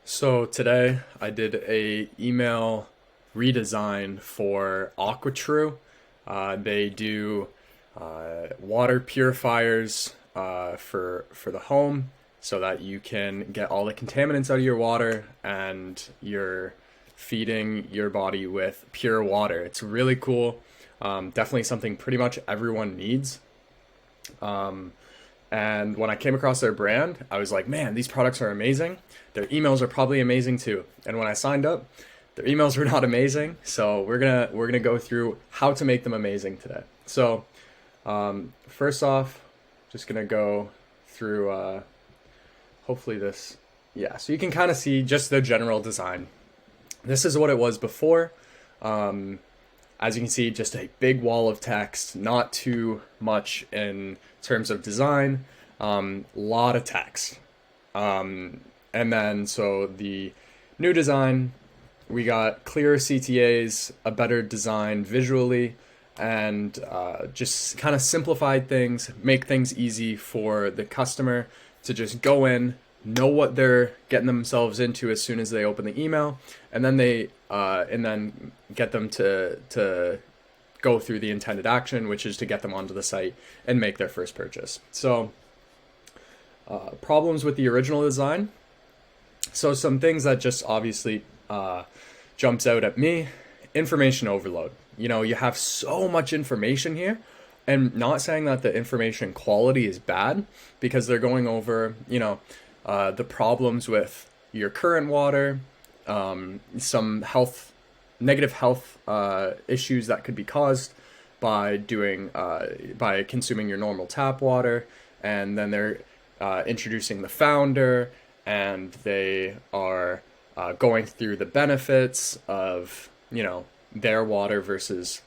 So today I did a email redesign for AQUATru. They do water purifiers for the home, so that you can get all the contaminants out of your water and you're feeding your body with pure water. It's really cool. Definitely something pretty much everyone needs. And when I came across their brand, I was like, man, these products are amazing. Their emails are probably amazing too. And when I signed up, their emails were not amazing. So we're gonna go through how to make them amazing today. So first off, just gonna go through hopefully this. Yeah, so you can kind of see just the general design. This is what it was before. As you can see, just a big wall of text, not too much in terms of design, lot of text. And then, so the new design, we got clearer CTAs, a better design visually, and just kind of simplified things, make things easy for the customer to just go in, know what they're getting themselves into as soon as they open the email, and then get them to go through the intended action, which is to get them onto the site and make their first purchase. So problems with the original design. So some things that just obviously jumps out at me: information overload. You know, you have so much information here, and not saying that the information quality is bad, because they're going over, the problems with your current water, some negative health issues that could be caused by consuming your normal tap water, and then they're introducing the founder, and they are going through the benefits of their water versus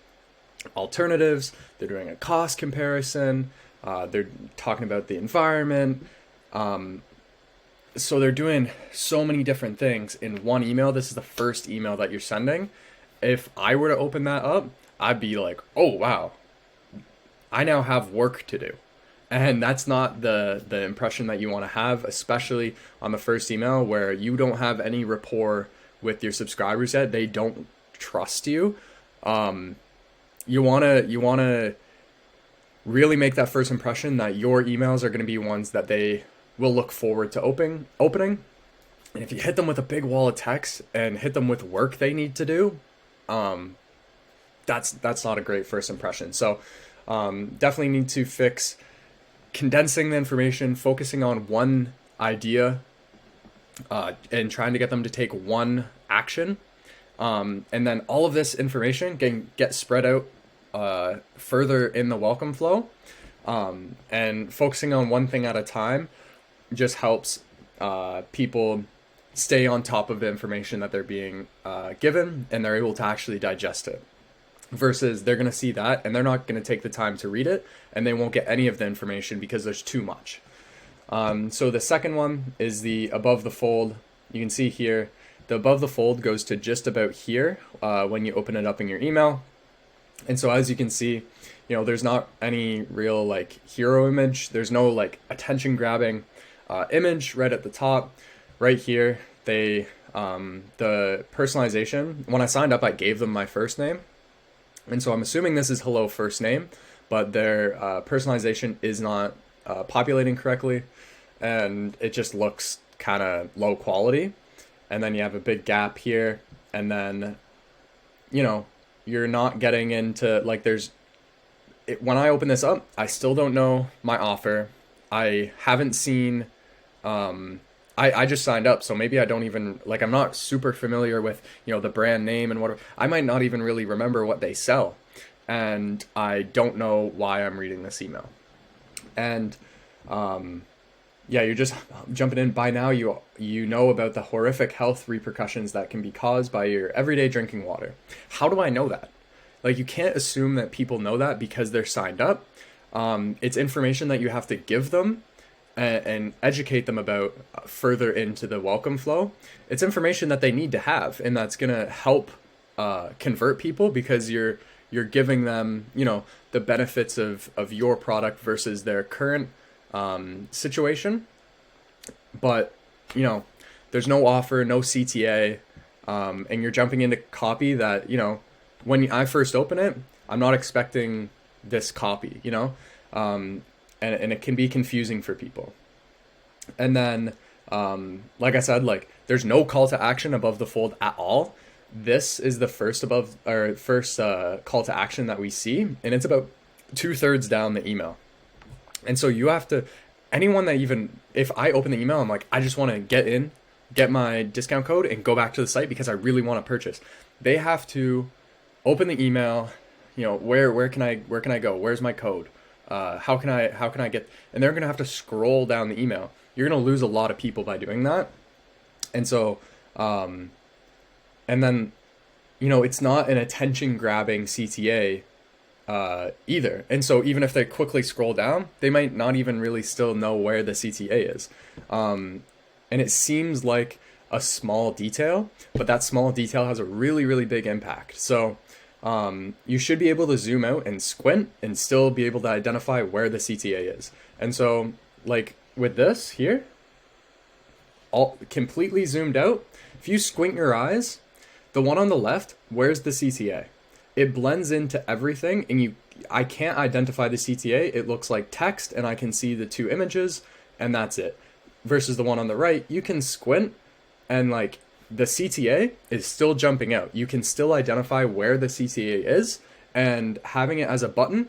alternatives. They're doing a cost comparison. They're talking about the environment. So they're doing so many different things in one email. This is the first email that you're sending. If I were to open that up, I'd be like, oh, wow, I now have work to do. And that's not the impression that you want to have, especially on the first email where you don't have any rapport with your subscribers yet. They don't trust you. You want to really make that first impression that your emails are going to be ones that they will look forward to opening. And if you hit them with a big wall of text and hit them with work they need to do, that's not a great first impression. So definitely need to fix condensing the information, focusing on one idea, and trying to get them to take one action. And then all of this information can get spread out further in the welcome flow. And focusing on one thing at a time just helps people stay on top of the information that they're being given, and they're able to actually digest it. Versus they're going to see that and they're not going to take the time to read it, and they won't get any of the information because there's too much. So the second one is the above the fold. You can see here, the above the fold goes to just about here when you open it up in your email. And so as you can see, there's not any real hero image. There's no attention grabbing image right at the top. Right here, the personalization, when I signed up, I gave them my first name. And so I'm assuming this is hello first name, but their personalization is not populating correctly, and it just looks kind of low quality. And then you have a big gap here, and then you're not getting into when I open this up, I still don't know my offer. I haven't seen I just signed up, so maybe I don't even I'm not super familiar with the brand name and whatever. I might not even really remember what they sell, and I don't know why I'm reading this email. And you're just jumping in. By now you know about the horrific health repercussions that can be caused by your everyday drinking water. How do I know that? You can't assume that people know that because they're signed up. It's information that you have to give them and educate them about further into the welcome flow. It's information that they need to have, and that's going to help convert people, because you're giving them the benefits of your product versus their current situation. But there's no offer, no CTA, and you're jumping into copy that, when I first open it, I'm not expecting this copy, and it can be confusing for people. And then, like I said, like there's no call to action above the fold at all. This is the first call to action that we see, and it's about 2/3 down the email. And so you have to, anyone that even, if I open the email, I'm like, I just want to get in, get my discount code and go back to the site because I really want to purchase. They have to open the email, where can I go? Where's my code? How can I get, and they're going to have to scroll down the email. You're going to lose a lot of people by doing that. And so, and then, it's not an attention grabbing CTA either. And so even if they quickly scroll down, they might not even really still know where the CTA is. And it seems like a small detail, but that small detail has a really, really big impact. So you should be able to zoom out and squint and still be able to identify where the CTA is. And so like with this here, all completely zoomed out, if you squint your eyes, the one on the left, where's the CTA? It blends into everything, and I can't identify the CTA. It looks like text, and I can see the two images, and that's it. Versus the one on the right, you can squint, and like the CTA is still jumping out. You can still identify where the CTA is, and having it as a button,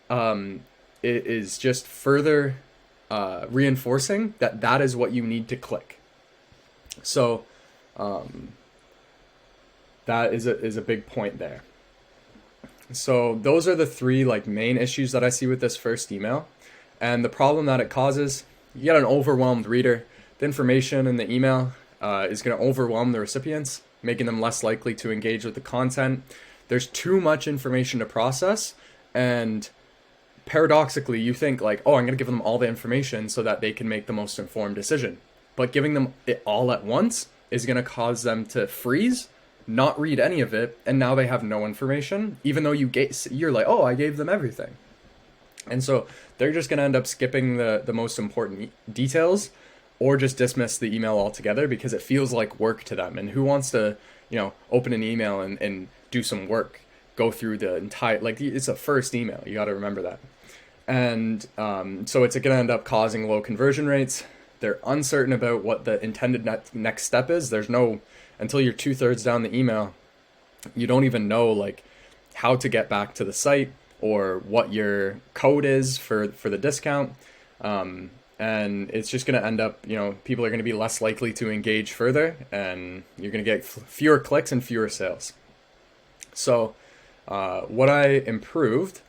it is just further reinforcing that is what you need to click. So that is a big point there. So those are the three like main issues that I see with this first email. And the problem that it causes, you get an overwhelmed reader. The information in the email is going to overwhelm the recipients, making them less likely to engage with the content. There's too much information to process, and paradoxically, you think like, oh, I'm going to give them all the information so that they can make the most informed decision. But giving them it all at once is going to cause them to freeze, not read any of it, and now they have no information, even though you're like, oh, I gave them everything. And so they're just going to end up skipping the most important details, or just dismiss the email altogether because it feels like work to them. And who wants to, open an email and do some work, go through the entire, like it's a first email, you got to remember that. And so it's going to end up causing low conversion rates. They're uncertain about what the intended next step is. There's no, until you're 2/3 down the email, you don't even know like how to get back to the site or what your code is for the discount. And it's just going to end up, people are going to be less likely to engage further, and you're going to get fewer clicks and fewer sales. So what I improved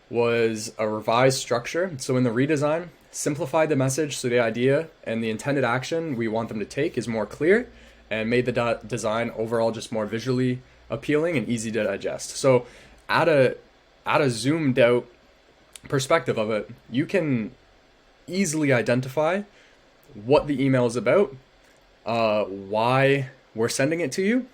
was a revised structure. So in the redesign, simplify the message so the idea and the intended action we want them to take is more clear, and made the design overall just more visually appealing and easy to digest. So at a zoomed out perspective of it, you can easily identify what the email is about, why we're sending it to you.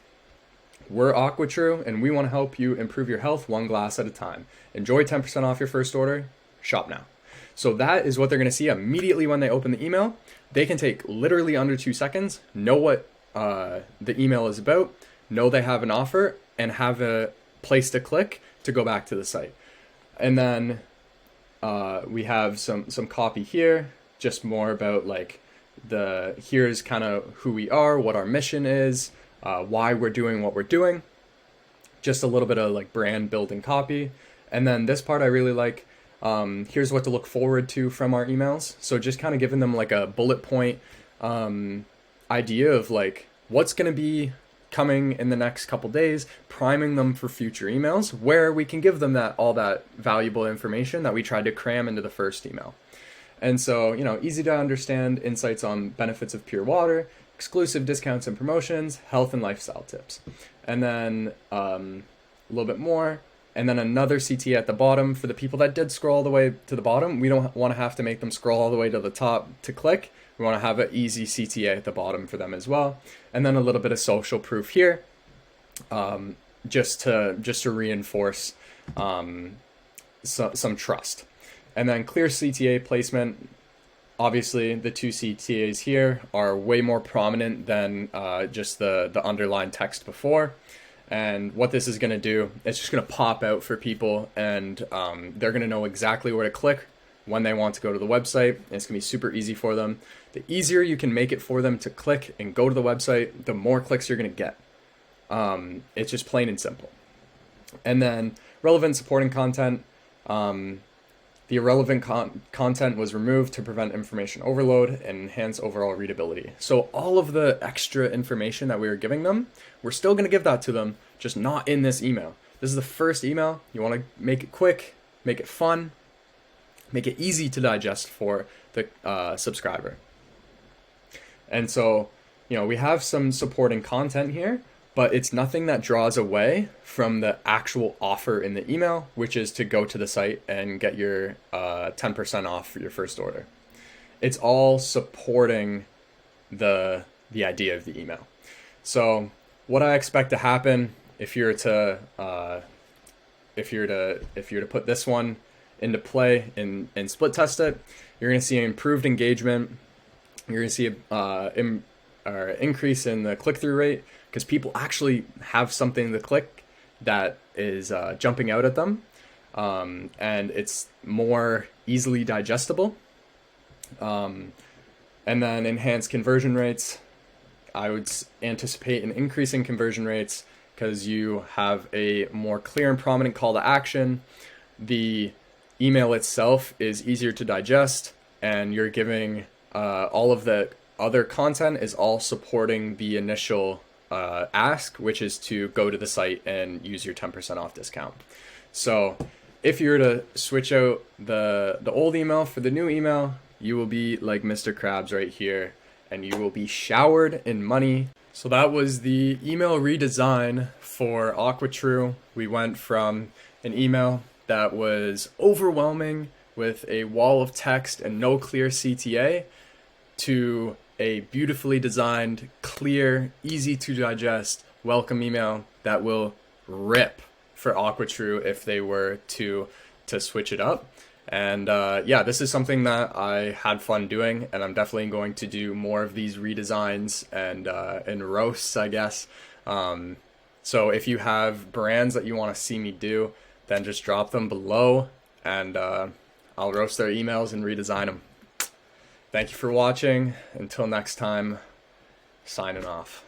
We're AQUATru, and we want to help you improve your health one glass at a time. Enjoy 10% off your first order. Shop now. So that is what they're going to see immediately when they open the email. They can take literally under 2 seconds, know what the email is about, know they have an offer, and have a place to click to go back to the site. And then we have some copy here, just more about like here's kind of who we are, what our mission is, why we're doing what we're doing, just a little bit of like brand building copy. And then this part I really like, here's what to look forward to from our emails. So just kind of giving them like a bullet point idea of like what's going to be coming in the next couple days, priming them for future emails where we can give them all that valuable information that we tried to cram into the first email. And so, easy to understand insights on benefits of pure water, exclusive discounts and promotions, health and lifestyle tips. And then a little bit more, and then another CTA at the bottom for the people that did scroll all the way to the bottom. We don't want to have to make them scroll all the way to the top to click. We want to have an easy CTA at the bottom for them as well. And then a little bit of social proof here, just to reinforce some trust. And then clear CTA placement. Obviously, the two CTAs here are way more prominent than just the underlined text before. And what this is going to do, it's just going to pop out for people, and they're going to know exactly where to click when they want to go to the website. It's going to be super easy for them. The easier you can make it for them to click and go to the website, the more clicks you're going to get. It's just plain and simple. And then relevant supporting content. The irrelevant content was removed to prevent information overload and enhance overall readability. So all of the extra information that we were giving them, we're still going to give that to them, just not in this email. This is the first email. You want to make it quick, make it fun, make it easy to digest for the subscriber. And so, we have some supporting content here, but it's nothing that draws away from the actual offer in the email, which is to go to the site and get your 10% off for your first order. It's all supporting the idea of the email. So what I expect to happen if you're to put this one into play and split test it, you're going to see improved engagement. You're going to see an increase in the click-through rate, because people actually have something to click that is jumping out at them, and it's more easily digestible. And then enhanced conversion rates. I would anticipate an increase in conversion rates because you have a more clear and prominent call to action. The email itself is easier to digest, and you're giving all of the other content is all supporting the initial ask, which is to go to the site and use your 10% off discount. So if you were to switch out the old email for the new email, you will be like Mr. Krabs right here, and you will be showered in money. So that was the email redesign for AQUATru. We went from an email that was overwhelming with a wall of text and no clear CTA to a beautifully designed, clear, easy to digest welcome email that will rip for AQUATru if they were to switch it up. And this is something that I had fun doing, and I'm definitely going to do more of these redesigns and roasts, I guess. So if you have brands that you want to see me do, then just drop them below, and I'll roast their emails and redesign them. Thank you for watching. Until next time, signing off.